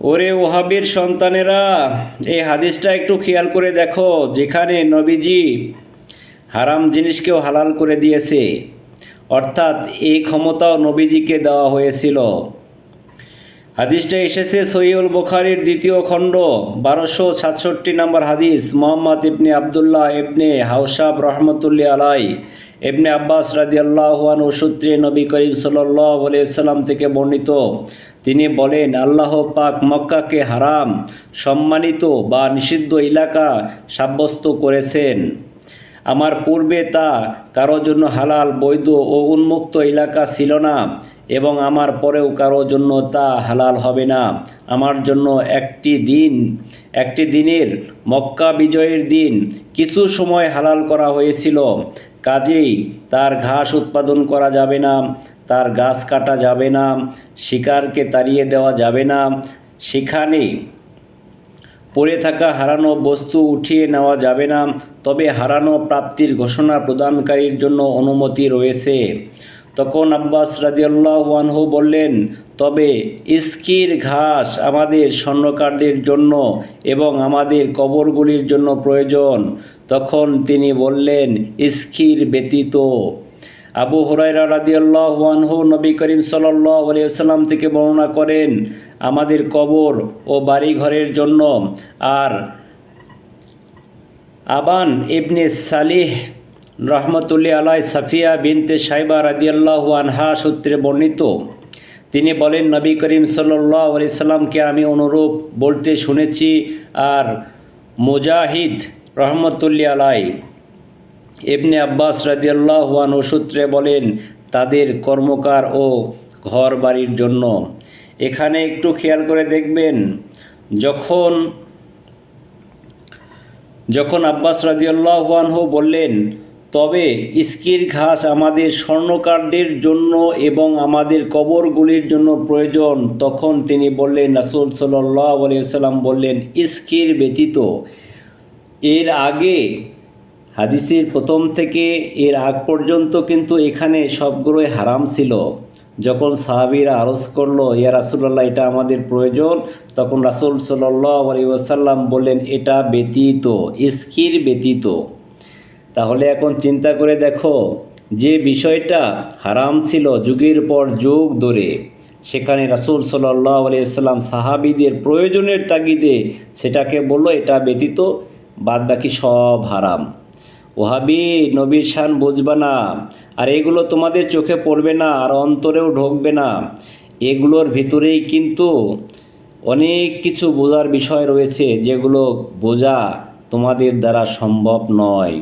ওরে ওহাবির সন্তানেরা, এই হাদিসটা একটু খেয়াল করে দেখো, যেখানে নবীজি হারাম জিনিসকেও হালাল করে দিয়েছে, অর্থাৎ এই ক্ষমতাও নবীজিকে দেওয়া হয়েছিল। হাদিসটা এসেছে সহিহুল বুখারীর দ্বিতীয় খণ্ড 1267 নম্বর হাদিস। মোহাম্মদ ইবনে আবদুল্লাহ ইবনে হাওশাব রহমতুল্লাহ আলাই ইবনে আব্বাস রাদিয়াল্লাহু আনহু সূত্রে নবী করিম সাল্লাল্লাহু আলাইহি সাল্লাম থেকে বর্ণিত। তিনি বলেন, আল্লাহ পাক মক্কাকে হারাম, সম্মানিত বা নিষিদ্ধ এলাকা সাব্যস্ত করেছেন। আমার পূর্বে তা কারো জন্য হালাল, বৈধ ও উন্মুক্ত এলাকা ছিল না, এবং আমার পরেও কারো জন্য তা হালাল হবে না। আমার জন্য একটি দিনের, মক্কা বিজয়ের দিন কিছু সময় হালাল করা হয়েছিল। কাজেই তার ঘাস উৎপাদন করা যাবে না, তার গাছ কাটা যাবে না, শিকারকে তাড়িয়ে দেওয়া যাবে না, সেখানে পড়ে থাকা হারানো বস্তু উঠিয়ে নেওয়া যাবে না। তবে হারানো প্রাপ্তির ঘোষণা প্রদানকারীর জন্য অনুমতি রয়েছে। তখন আব্বাস রাদিয়াল্লাহু আনহু বললেন, তবে ইস্কির ঘাস আমাদের স্বর্ণকারদের জন্য এবং আমাদের কবরগুলির জন্য প্রয়োজন। তখন তিনি বললেন, ইস্কির ব্যতীত। আবু হুরায়রা রাদিয়াল্লাহু আনহু নবী করিম সাল্লাল্লাহু আলাইহি ওয়াসাল্লাম থেকে বর্ণনা করেন, আমাদের কবর ও বাড়িঘরের জন্য। আর আবান ইবনে সালিহ রহমতুল্লাহ আলাই সাফিয়া বিনতে সাইবা রাদিয়াল্লাহু আনহা সূত্রে বর্ণিত। তিনি বলেন, নবী করিম সাল্লাল্লাহু আলাইহি সাল্লামকে আমি অনুরূপ বলতে শুনেছি। আর মুজাহিদ রহমতুল্লাহ আলাই ইবনে আব্বাস রাদিয়াল্লাহু আনহু সূত্রে বলেন, তাদের কর্মকার ও ঘর বাড়ির জন্য। এখানে একটু খেয়াল করে দেখবেন, যখন আব্বাস রাদিয়াল্লাহু আনহু বললেন, তবে ইস্কির ঘাস আমাদের স্বর্ণকারদের জন্য এবং আমাদের কবরগুলির জন্য প্রয়োজন, তখন তিনি বললেন, রাসূল সাল্লাল্লাহু আলাইহি ওয়াসাল্লাম বললেন, ইস্কির ব্যতীত। এর আগে হাদিসের প্রথম থেকে এর আগ পর্যন্ত কিন্তু এখানে সবগুলোই হারাম ছিল। যখন সাহাবীরা আরজ করলো, ইয়া রাসূলুল্লাহ, এটা আমাদের প্রয়োজন, তখন রাসূল সাল্লাল্লাহু আলাইহি ওয়াসাল্লাম বললেন, এটা ব্যতীত, ইস্কির ব্যতীত। তাহলে এখন চিন্তা করে দেখো, যে বিষয়টা হারাম ছিল যুগের পর যুগ ধরে, সেখানে রাসূল সাল্লাল্লাহু আলাইহি ওয়াসাল্লাম সাহাবীদের প্রয়োজনের তাগিদে সেটাকে বলল এটা ব্যতীত, বাদবাকি সব হারাম। ওহাবি, নবীর শান বুঝবা না, আর এগুলো তোমাদের চোখে পড়বে না, আর অন্তরেও ঢুকবে না। এগুলোর ভিতরেই কিন্তু অনেক কিছু বোঝার বিষয় রয়েছে, যেগুলো বোঝা তোমাদের দ্বারা সম্ভব নয়।